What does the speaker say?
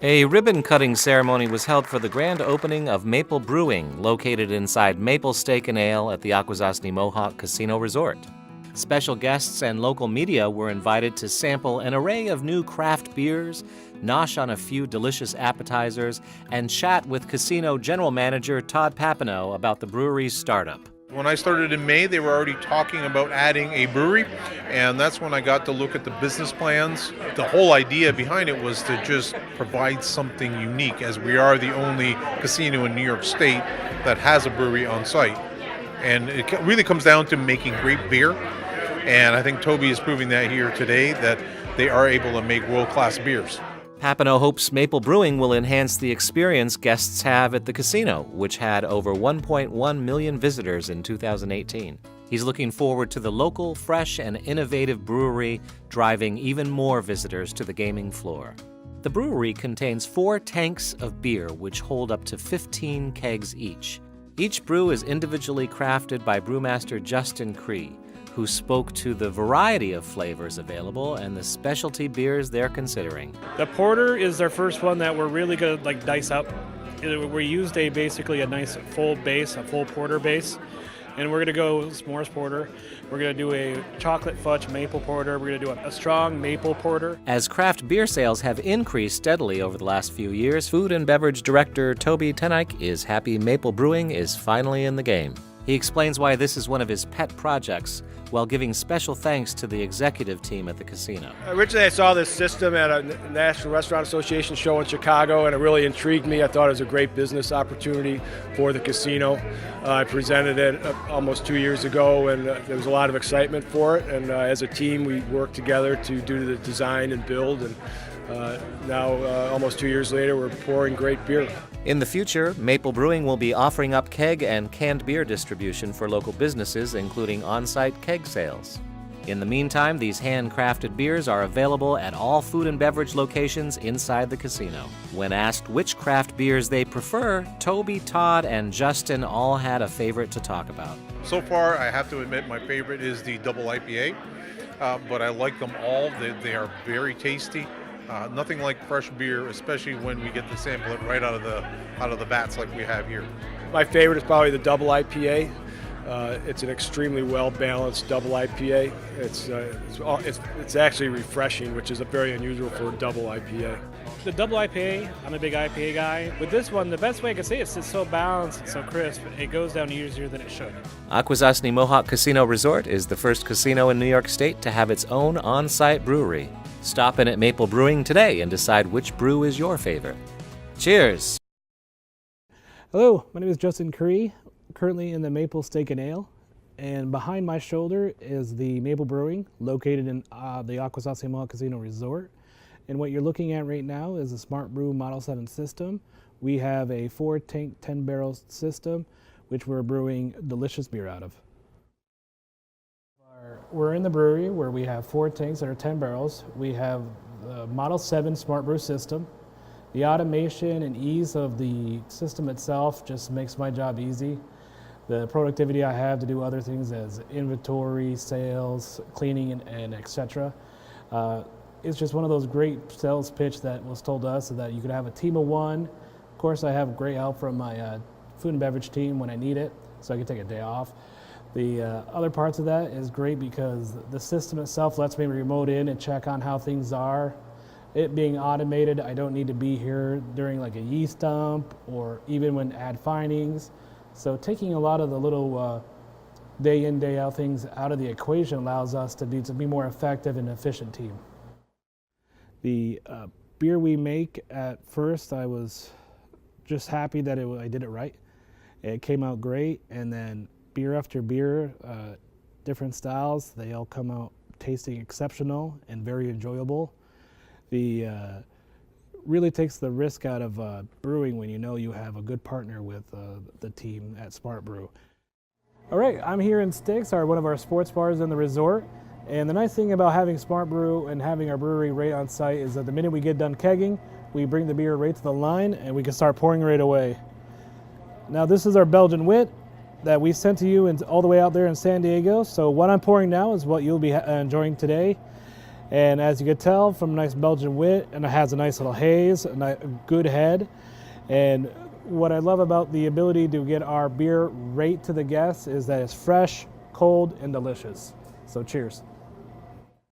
A ribbon-cutting ceremony was held for the grand opening of Maple Brewing, located inside Maple Steak and Ale at the Akwesasne Mohawk Casino Resort. Special guests and local media were invited to sample an array of new craft beers, nosh on a few delicious appetizers, and chat with casino general manager Todd Papineau about the brewery's startup. When I started in May, they were already talking about adding a brewery, and that's when I got to look at the business plans. The whole idea behind it was to just provide something unique, as we are the only casino in New York State that has a brewery on site. And it really comes down to making great beer, and I think Toby is proving that here today, that they are able to make world-class beers. Papineau hopes Maple Brewing will enhance the experience guests have at the casino, which had over 1.1 million visitors in 2018. He's looking forward to the local, fresh, and innovative brewery driving even more visitors to the gaming floor. The brewery contains 4 tanks of beer, which hold up to 15 kegs each. Each brew is individually crafted by brewmaster Justin Cree, who spoke to the variety of flavors available and the specialty beers they're considering. The porter is our first one that we're really going to dice up. We used basically a nice full base, a full porter base, and we're going to go s'mores porter. We're going to do a chocolate fudge maple porter. We're going to do a strong maple porter. As craft beer sales have increased steadily over the last few years, Food and Beverage Director Toby Tenike is happy Maple Brewing is finally in the game. He explains why this is one of his pet projects, while giving special thanks to the executive team at the casino. Originally, I saw this system at a National Restaurant Association show in Chicago, and it really intrigued me. I thought it was a great business opportunity for the casino. I presented it almost 2 years ago, and there was a lot of excitement for it. And as a team, we worked together to do the design and build. And now, almost 2 years later, we're pouring great beer. In the future, Maple Brewing will be offering up keg and canned beer distribution for local businesses, including on-site keg sales. In the meantime, these handcrafted beers are available at all food and beverage locations inside the casino. When asked which craft beers they prefer, Toby, Todd, and Justin all had a favorite to talk about. So far, I have to admit my favorite is the double IPA, but I like them all. They are very tasty. Nothing like fresh beer, especially when we get to sample it right out of the vats like we have here. My favorite is probably the double IPA. It's an extremely well-balanced double IPA. It's actually refreshing, which is very unusual for a double IPA. The double IPA, I'm a big IPA guy. With this one, the best way I can say it is it's so balanced and so crisp, it goes down easier than it should. Akwesasne Mohawk Casino Resort is the first casino in New York State to have its own on-site brewery. Stop in at Maple Brewing today and decide which brew is your favorite. Cheers! Hello, my name is Justin Cree, currently in the Maple Steak and Ale, and behind my shoulder is the Maple Brewing, located in the Akwesasne Mohawk Casino Resort. And what you're looking at right now is a SmartBrew Model 7 system. We have a 4-tank, 10-barrel system, which we're brewing delicious beer out of. We're in the brewery where we have 4 tanks that are 10 barrels. We have the Model 7 SmartBrew system. The automation and ease of the system itself just makes my job easy. The productivity I have to do other things as inventory, sales, cleaning, and etc. It's just one of those great sales pitch that was told to us, so that you could have a team of one. Of course, I have great help from my food and beverage team when I need it, so I can take a day off. The other parts of that is great because the system itself lets me remote in and check on how things are. It being automated, I don't need to be here during like a yeast dump or even when add findings. So taking a lot of the little day in, day out things out of the equation allows us to be more effective and efficient team. The beer we make, at first I was just happy that I did it right. It came out great, and then beer after beer, different styles, they all come out tasting exceptional and very enjoyable. The really takes the risk out of brewing when you know you have a good partner with the team at SmartBrew. All right, I'm here in Styx, one of our sports bars in the resort. And the nice thing about having SmartBrew and having our brewery right on site is that the minute we get done kegging, we bring the beer right to the line and we can start pouring right away. Now this is our Belgian wit that we sent to you all the way out there in San Diego. So what I'm pouring now is what you'll be enjoying today. And as you can tell from a nice Belgian wit, and it has a nice little haze, a good head. And what I love about the ability to get our beer right to the guests is that it's fresh, cold, and delicious. So cheers.